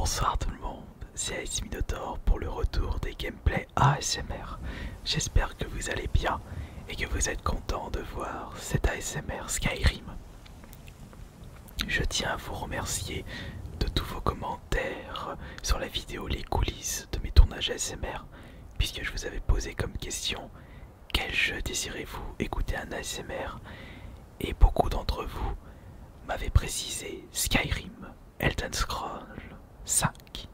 Bonsoir tout le monde, c'est Ice Minotaur pour le retour des gameplays ASMR. J'espère que vous allez bien et que vous êtes content de voir cet ASMR Skyrim. Je tiens à vous remercier de tous vos commentaires sur la vidéo Les coulisses de mes tournages ASMR, puisque je vous avais posé comme question quel jeu désirez-vous écouter un ASMR, et beaucoup d'entre vous m'avaient précisé Skyrim, Elden Scrolls 5.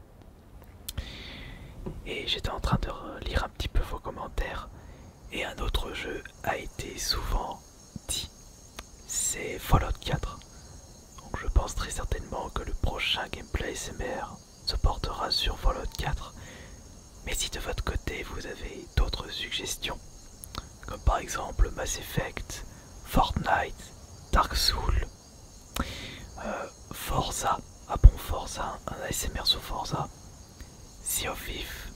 Et j'étais en train de lire un petit peu vos commentaires, et un autre jeu a été souvent dit, c'est Fallout 4. Donc je pense très certainement que le prochain gameplay ASMR se portera sur Fallout 4. Mais si de votre côté vous avez d'autres suggestions, comme par exemple Mass Effect, Fortnite, Dark Souls, Forza, Forza, un ASMR sur Forza, Sea of Thief,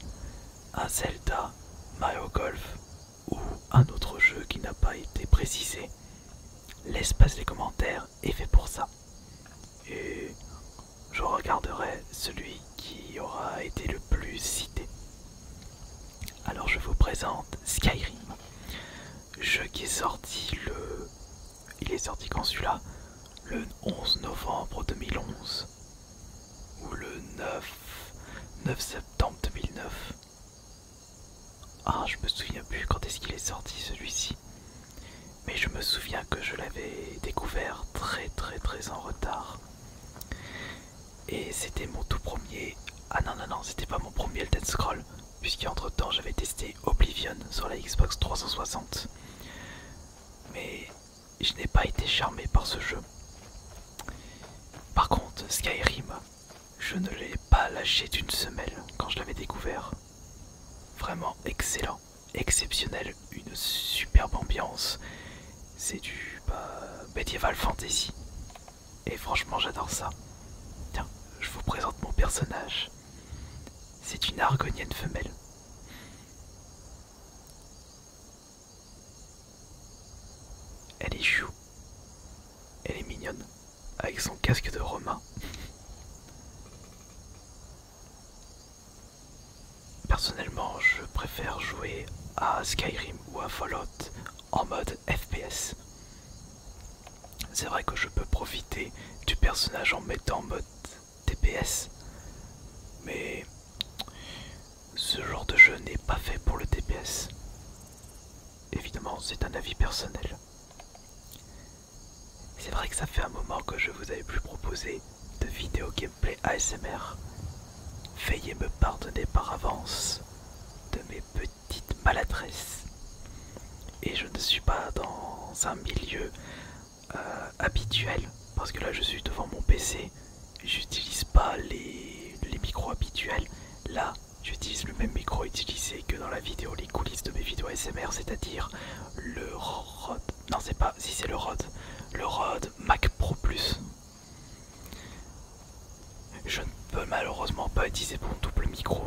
un Zelda, Mario Golf ou un autre jeu qui n'a pas été précisé, l'espace des commentaires est fait pour ça. Et je regarderai celui qui aura été le plus cité. Alors je vous présente Skyrim, jeu qui est sorti Il est sorti quand celui-là? Le 11 novembre 2011 ou le 9 septembre 2009. Ah, je me souviens plus quand est-ce qu'il est sorti celui-ci. Mais je me souviens que je l'avais découvert très en retard. Et c'était mon tout premier... Ah non, c'était pas mon premier Elden Scroll, puisqu'entre temps j'avais testé Oblivion sur la Xbox 360. Mais je n'ai pas été charmé par ce jeu. Par contre, Skyrim, je ne l'ai pas lâché d'une semelle quand je l'avais découvert. Vraiment excellent, exceptionnel, une superbe ambiance. C'est du medieval fantasy. Et franchement, j'adore ça. Tiens, je vous présente mon personnage. C'est une argonienne femelle. Elle est chou. Elle est mignonne, avec son casque de romain. Personnellement, je préfère jouer à Skyrim ou à Fallout en mode FPS. C'est vrai que je peux profiter du personnage en mettant en mode TPS, mais ce genre de jeu n'est pas fait pour le TPS. Évidemment, c'est un avis personnel. C'est vrai que ça fait un moment que je vous avais plus proposé de vidéos gameplay ASMR. Veuillez me pardonner par avance de mes petites maladresses. Et je ne suis pas dans un milieu habituel, parce que là je suis devant mon PC, j'utilise pas les micros habituels. Là, j'utilise le même micro utilisé que dans la vidéo Les coulisses de mes vidéos ASMR, c'est-à-dire le Rode. Non, c'est pas, si c'est le Rode Mac Pro Plus. Je ne peux malheureusement pas utiliser mon double micro,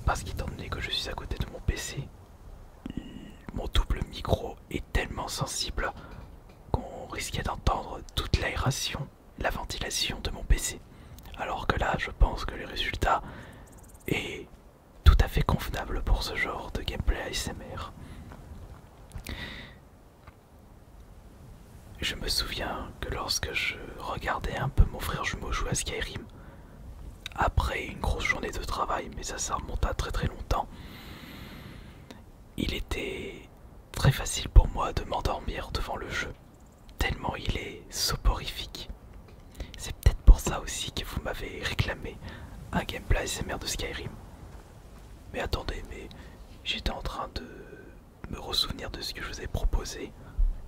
parce qu'étant donné que je suis à côté de mon PC, mon double micro est tellement sensible qu'on risquait d'entendre toute l'aération, la ventilation de mon PC. Alors que là, je pense que le résultat est tout à fait convenable pour ce genre de gameplay ASMR. Je me souviens que lorsque je regardais un peu mon frère jumeau jouer à Skyrim, après une grosse journée de travail, mais ça remonte à très longtemps, il était très facile pour moi de m'endormir devant le jeu, tellement il est soporifique. C'est peut-être pour ça aussi que vous m'avez réclamé un gameplay ASMR de Skyrim. Mais attendez, mais j'étais en train de me ressouvenir de ce que je vous ai proposé.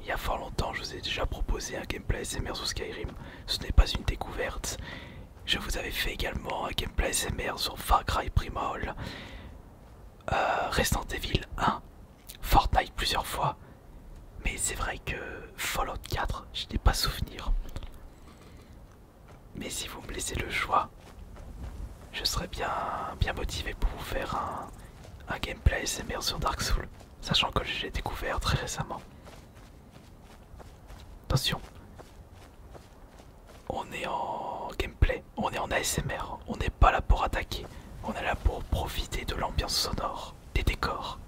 Il y a fort longtemps, je vous ai déjà proposé un gameplay ASMR sur Skyrim. Ce n'est pas une découverte. Je vous avais fait également un gameplay ASMR sur Far Cry Primal, Resident Evil 1, Fortnite plusieurs fois. Mais c'est vrai que Fallout 4, je n'ai pas souvenir. Mais si vous me laissez le choix, je serais bien motivé pour vous faire un gameplay ASMR sur Dark Souls, sachant que je l'ai découvert très récemment. Attention, on est en gameplay On est en ASMR, on n'est pas là pour attaquer, on est là pour profiter de l'ambiance sonore, des décors.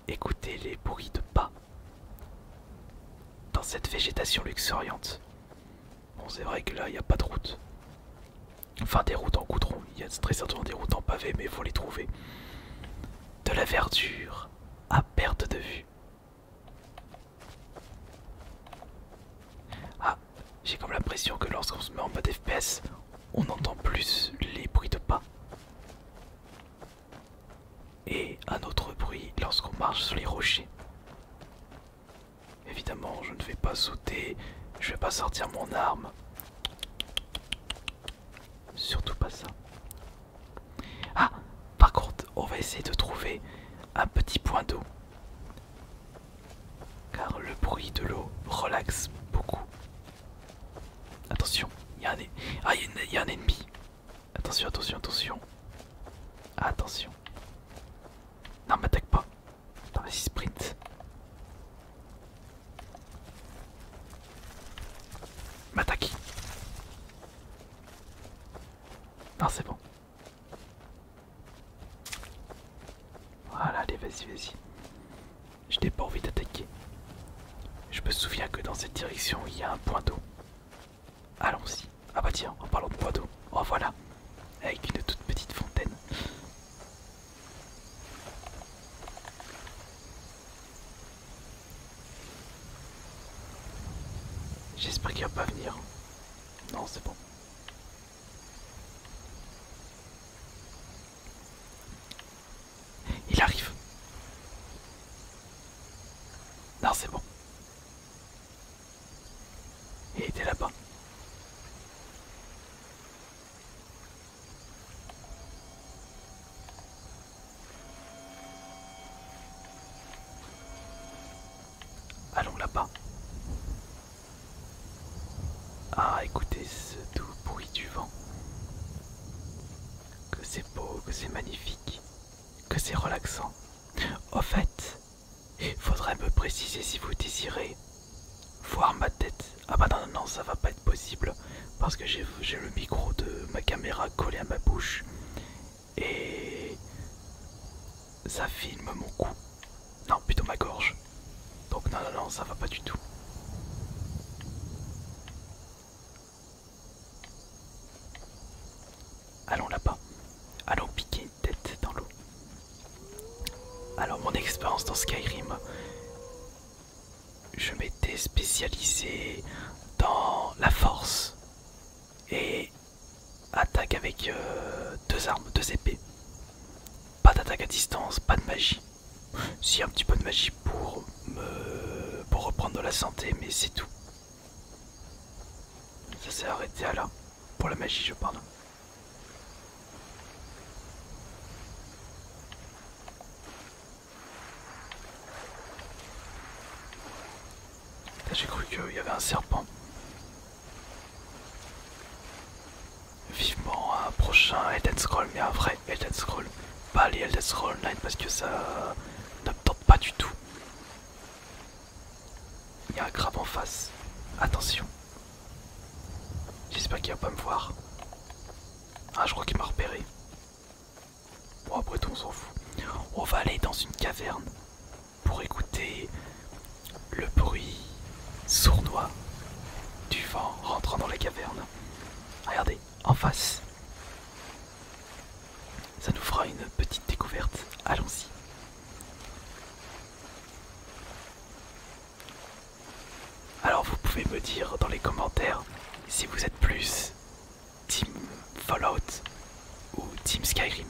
Écoutez les bruits de pas dans cette végétation luxuriante. Bon, c'est vrai que là, il n'y a pas de route. Enfin, des routes en goudron. Il y a très certainement des routes en pavé, mais il faut les trouver. De la verdure à perte de vue. Ah, j'ai comme l'impression que lorsqu'on se met en mode FPS, on entend plus les bruits de pas. Et un autre bruit lorsqu'on marche sur les rochers. Évidemment, je ne vais pas sauter, je vais pas sortir mon arme. Surtout pas ça. Ah, par contre, on va essayer de trouver un petit point d'eau. Car le bruit de l'eau relaxe beaucoup. Attention, il y a il y a un ennemi. Attention, attention, attention. Attention. Non, m'attaque pas. Attends, vas-y, sprint. M'attaque. Non, c'est bon. Voilà, allez, vas-y, vas-y. Je n'ai pas envie d'attaquer. Je me souviens que dans cette direction, il y a un point d'eau. Allons-y. Ah bah tiens, en parlant de point d'eau. Oh voilà. Avec une toute petite fontaine. J'espère qu'il va pas venir. Non, c'est bon. Il arrive. Non, c'est bon. Il était là-bas. Allons là-bas. Ah, écoutez ce doux bruit du vent. Que c'est beau, que c'est magnifique, que c'est relaxant. Au fait, il faudrait me préciser si vous désirez voir ma tête. Ah bah non, non, non, ça va pas être possible parce que j'ai le micro de ma caméra collé à ma bouche et ça filme mon cou. Non, plutôt ma gorge. Donc non, non, non, ça va pas du tout. Allons là-bas. Allons piquer une tête dans l'eau. Alors mon expérience dans Skyrim, je m'étais spécialisé dans la force et attaque avec deux armes, deux épées. Pas d'attaque à distance, pas de magie. Si, un petit peu de magie pour reprendre de la santé, mais c'est tout. Ça s'est arrêté à là. Pour la magie, je parle. J'ai cru qu'il y avait un serpent. Vivement un prochain Elden Scroll, mais un vrai Elden Scroll. Pas les Elden Scroll Online parce que ça ne me tente pas du tout. Il y a un crabe en face. Attention. J'espère qu'il va pas me voir. Ah, je crois qu'il m'a repéré. Bon, après tout, on s'en fout. On va aller dans une caverne pour écouter le bruit sournois du vent rentrant dans la caverne. Regardez, en face. Ça nous fera une petite découverte. Allons-y. Alors vous pouvez me dire dans les commentaires si vous êtes plus Team Fallout ou Team Skyrim.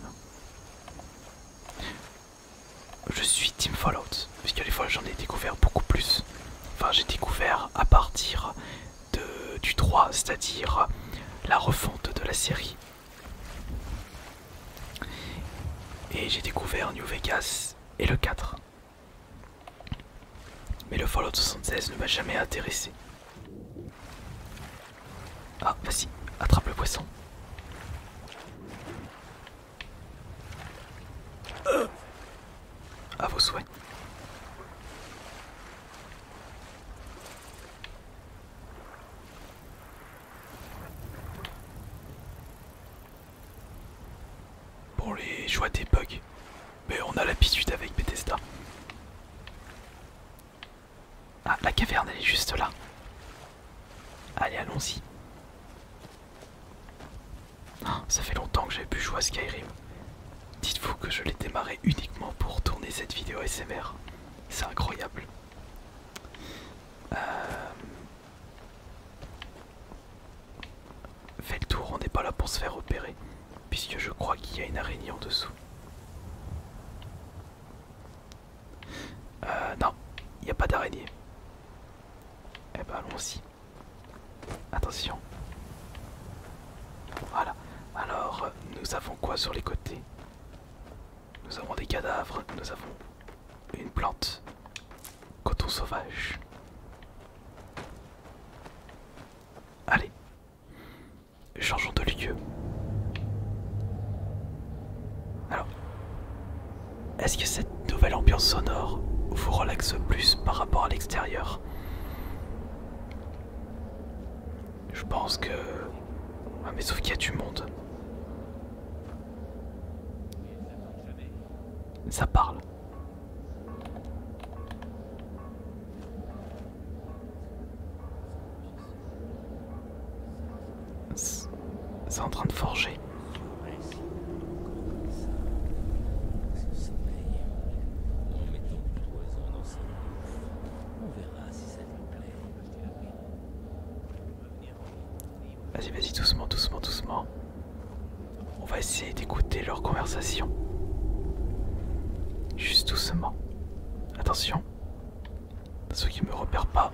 Je suis Team Fallout, puisque les fois j'en ai découvert beaucoup plus. Enfin, j'ai découvert à partir du 3, c'est-à-dire la refonte de la série. Et j'ai découvert New Vegas et le 4. Mais le Fallout 76 ne m'a jamais intéressé. Ah, vas-y, attrape le poisson. À vos souhaits. les joies des bugs. Mais on a l'habitude avec Bethesda. Ah, la caverne elle est juste là. Allez, allons-y. Oh, ça fait longtemps que j'avais pu jouer à Skyrim. Dites-vous que je l'ai démarré uniquement pour tourner cette vidéo ASMR. C'est incroyable. Fait le tour, on n'est pas là pour se faire repérer. Puisque je crois qu'il y a une araignée en dessous. Non, il n'y a pas d'araignée. Eh ben allons-y. Attention. Voilà. Alors, nous avons quoi sur les côtés? Nous avons des cadavres, nous avons une plante. Coton sauvage. Allez. Changeons de lieu. Alors, est-ce que cette nouvelle ambiance sonore vous relaxe plus par rapport à l'extérieur? Je pense que... Ah mais sauf qu'il y a du monde. Ça parle. C'est en train de forger. Vas-y, vas-y, doucement, doucement, doucement. On va essayer d'écouter leur conversation. Juste doucement. Attention. Ceux qui me repèrent pas.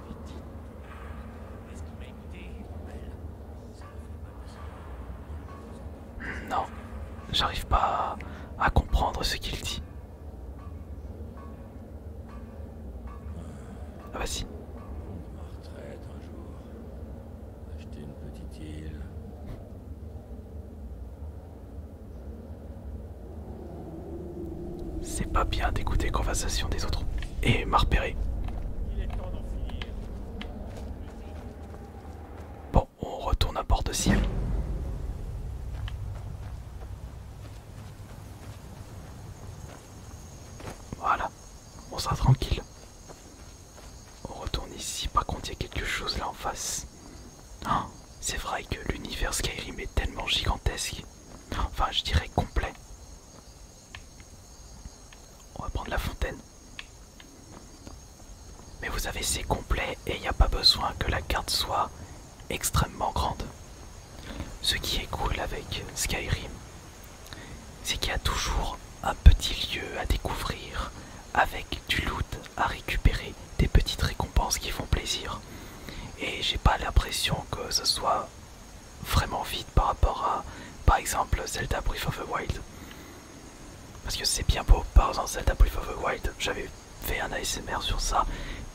Non, j'arrive pas à comprendre ce qu'il dit. Ah vas-y. Ma retraite un jour. Acheter une petite île. C'est pas bien d'écouter les conversations des autres. Et m'a repéré. Il est temps d'en finir. Bon, on retourne à bord de ciel. Voilà, on sera tranquille. On retourne ici, par contre il y a quelque chose là en face. Oh, c'est vrai que l'univers Skyrim est tellement gigantesque. Enfin, je dirais complet. On va prendre la fontaine. Mais vous savez, c'est complet et il n'y a pas besoin que la carte soit extrêmement grande. Ce qui est cool avec Skyrim, c'est qu'il y a toujours un petit lieu à découvrir, avec du loot à récupérer, des petites récompenses qui font plaisir. Et j'ai pas l'impression que ce soit vraiment vide par rapport à, par exemple, Zelda Breath of the Wild. Parce que c'est bien beau, par exemple Zelda Breath of the Wild, j'avais fait un ASMR sur ça.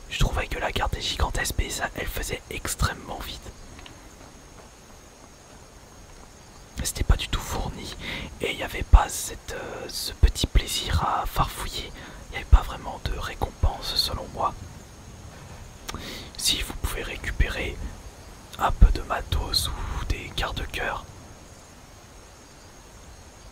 Je trouvais que la carte est gigantesque, mais ça, elle faisait extrêmement vite. C'était pas du tout fourni et il n'y avait pas ce petit plaisir à farfouiller. Il n'y avait pas vraiment de récompense selon moi. Si vous pouvez récupérer un peu de matos ou des cartes de cœur,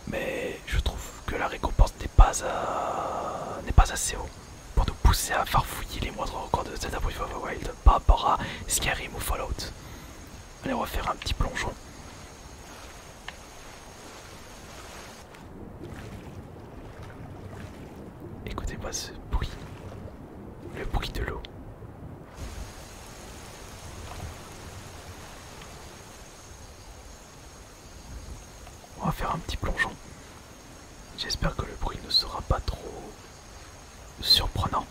mais je trouve que la récompense n'est pas assez haut pour nous pousser à farfouiller les moindres records de Zelda Breath of the Wild par rapport à Skyrim ou Fallout. Allez, on va faire un petit plongeon. Écoutez-moi ce bruit, le bruit de l'eau. On va faire un petit plongeon. J'espère que le bruit ne sera pas trop surprenant.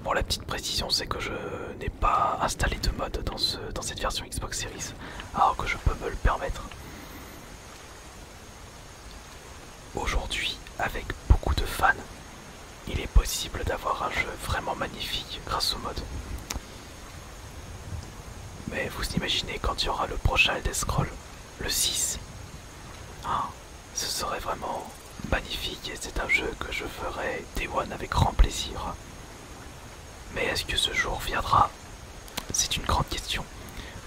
Bon, la petite précision, c'est que je n'ai pas installé de mode dans cette version Xbox Series, alors que je peux me le permettre. Aujourd'hui, avec beaucoup de fans, il est possible d'avoir un jeu vraiment magnifique grâce au mode. Mais vous imaginez quand il y aura le prochain Elder Scrolls, le 6. Ah, ce serait vraiment magnifique et c'est un jeu que je ferai Day One avec grand plaisir. Mais est-ce que ce jour viendra? C'est une grande question.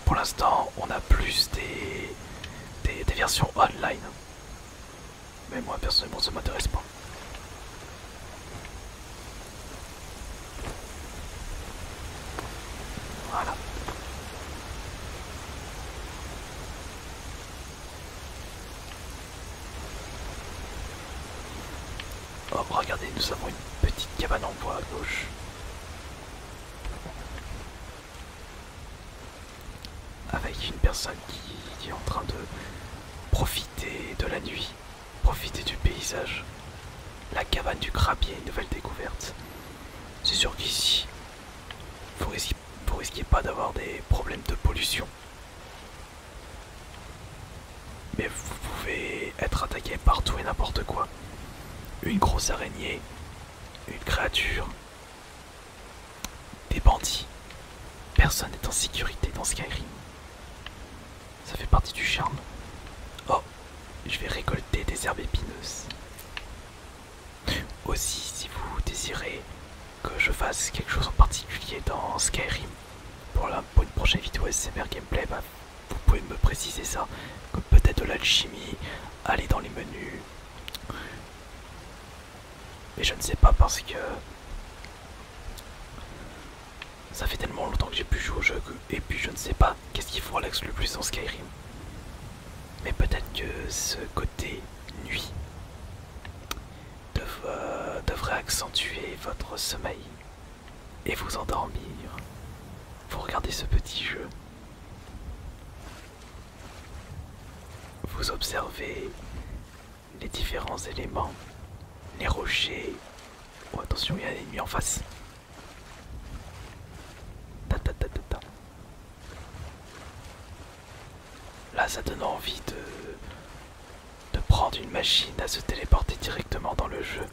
Pour l'instant, on a plus des versions online. Mais moi, personnellement, ça m'intéresse pas. Voilà. Oh, regardez, nous avons une petite cabane en bois à gauche. Avec une personne qui est en train de profiter de la nuit, profiter du paysage. La cabane du crabier, une nouvelle découverte. C'est sûr qu'ici, vous risquez pas d'avoir des problèmes de pollution. Mais vous pouvez être attaqué par tout et n'importe quoi. Une grosse araignée, une créature, des bandits. Personne n'est en sécurité dans Skyrim. Ça fait partie du charme. Oh, je vais récolter des herbes épineuses. Aussi, si vous désirez que je fasse quelque chose en particulier dans Skyrim pour une prochaine vidéo SMR gameplay, bah, vous pouvez me préciser ça, comme peut-être de l'alchimie, aller dans les menus. Mais je ne sais pas parce que ça fait tellement longtemps que j'ai pu jouer au jeu et puis je ne sais pas qu'est-ce qu'il faut relaxer le plus dans Skyrim. Mais peut-être que ce côté nuit devrait accentuer votre sommeil et vous endormir. Vous regardez ce petit jeu. Vous observez les différents éléments, les rochers. Oh attention, il y a un ennemi en face. Ta ta ta ta ta. Là, ça donne envie de prendre une machine à se téléporter directement dans le jeu,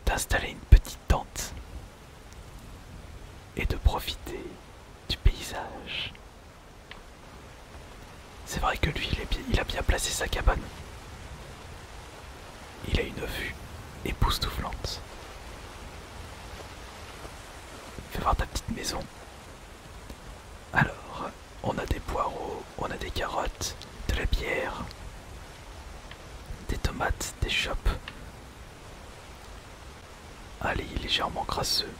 d'installer une petite tente et de profiter du paysage. C'est vrai que lui, il a bien placé sa cabane. Il a une vue époustouflante. Fais voir ta petite maison. Alors, on a des poireaux, on a des carottes, de la bière, des tomates, des chopes. Allez, légèrement crasseux.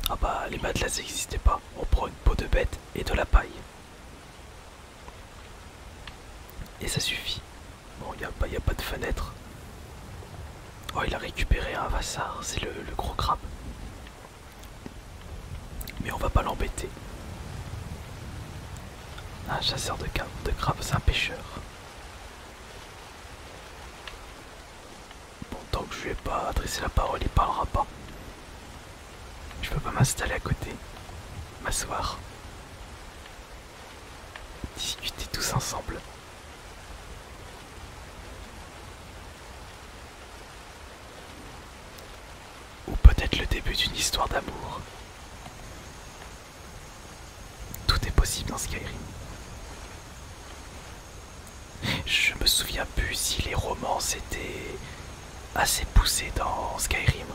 Ah bah, les matelas n'existaient pas. On prend une peau de bête et de la paille. Et ça suffit. Bon, il n'y a pas de fenêtre. Oh, il a récupéré un vassar, c'est le gros crabe. Mais on va pas l'embêter. Un chasseur de crabes, c'est un pêcheur. Bon, tant que je lui ai pas adressé la parole, il parlera pas. Je peux pas m'installer à côté, m'asseoir, discuter tous ensemble. Ou peut-être le début d'une histoire d'amour. Tout est possible dans Skyrim. Je me souviens plus si les romances étaient assez poussées dans Skyrim.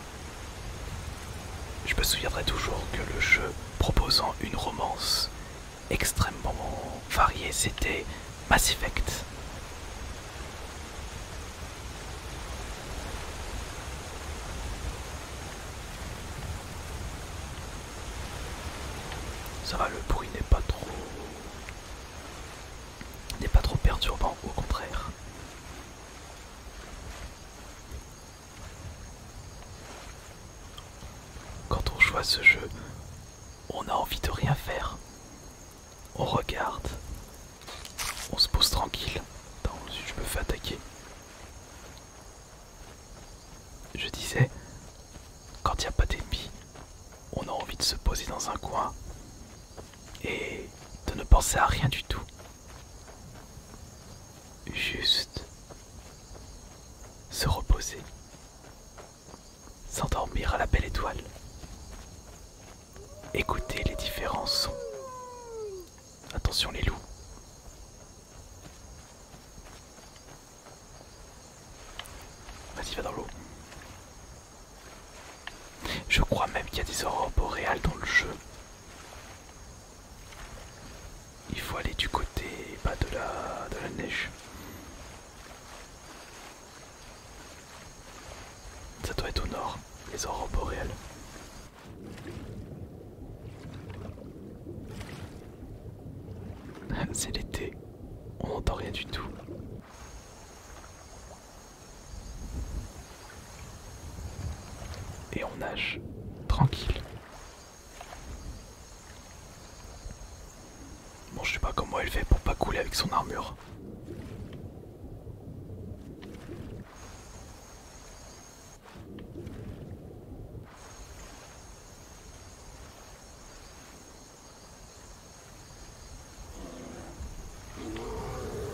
Je me souviendrai toujours que le jeu proposant une romance extrêmement variée, c'était Mass Effect. Ça va, le bruit n'est pas trop perturbant, au contraire. Quand on joue à ce jeu, on a envie de rien faire. On regarde, on se pose tranquille. Attends, je me fais attaquer. Je disais, quand il n'y a pas d'ennemis, on a envie de se poser dans un coin et de ne penser à rien du tout. Juste se reposer, s'endormir à la belle étoile, écouter les différents sons. Attention les loups. Vas-y, va dans l'eau. Je crois même qu'il y a des aurores boréales dans le jeu. Il faut aller du côté de la neige. Ça doit être au nord, les aurores boréales. C'est l'été, on n'entend rien du tout. Et on nage, tranquille. Bon, je sais pas comment elle fait pour pas couler avec son armure.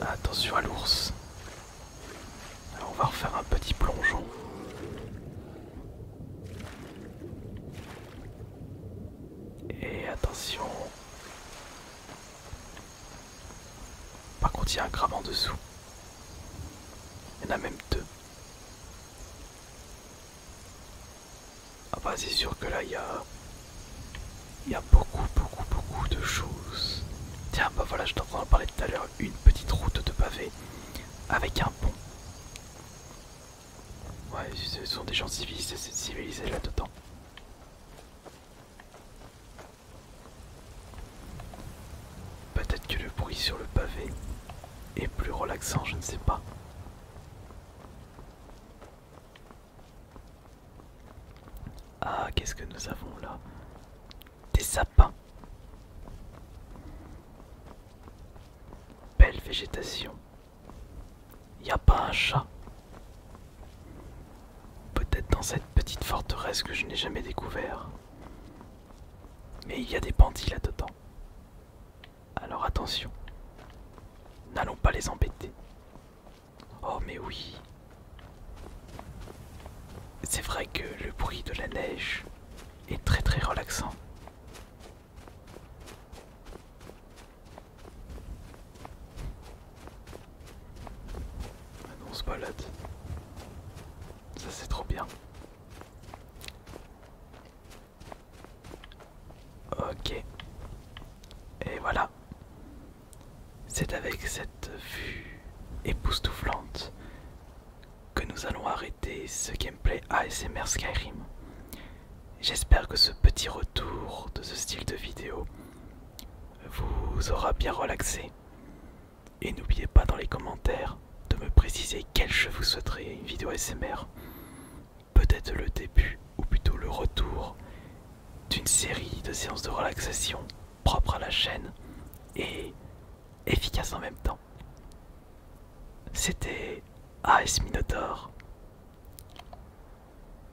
Attention à l'ours. Alors on va refaire un petit plongeon. Et attention. Par contre il y a un crabe en dessous. Il y en a même deux. Ah bah c'est sûr que là il y a beaucoup de choses. Tiens bah voilà, je t'en train de parler tout à l'heure, une petite route de pavés avec un pont. Ouais, ce sont des gens civilisés là-dedans. Peut-être que le bruit sur le pavé est plus relaxant, je ne sais pas. Ah, qu'est-ce que nous avons là? Des sapins. Belle végétation. Y a pas un chat? Peut-être dans cette petite forteresse que je n'ai jamais découvert. Mais il y a des bandits là-dedans. Alors attention. N'allons pas les embêter. Oh mais oui. C'est vrai que le bruit de la neige est très relaxant. On se balade. Ça c'est trop bien. Ok. Et voilà. C'est avec cette vue époustouflante que nous allons arrêter ce gameplay ASMR Skyrim. J'espère que ce petit retour de ce style de vidéo vous aura bien relaxé. Et n'oubliez pas dans les commentaires de me préciser quel jeu vous souhaiterez une vidéo ASMR. Peut-être le début ou plutôt le retour d'une série de séances de relaxation propre à la chaîne et efficace en même temps. C'était AS Minotaur.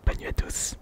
Bonne nuit à tous.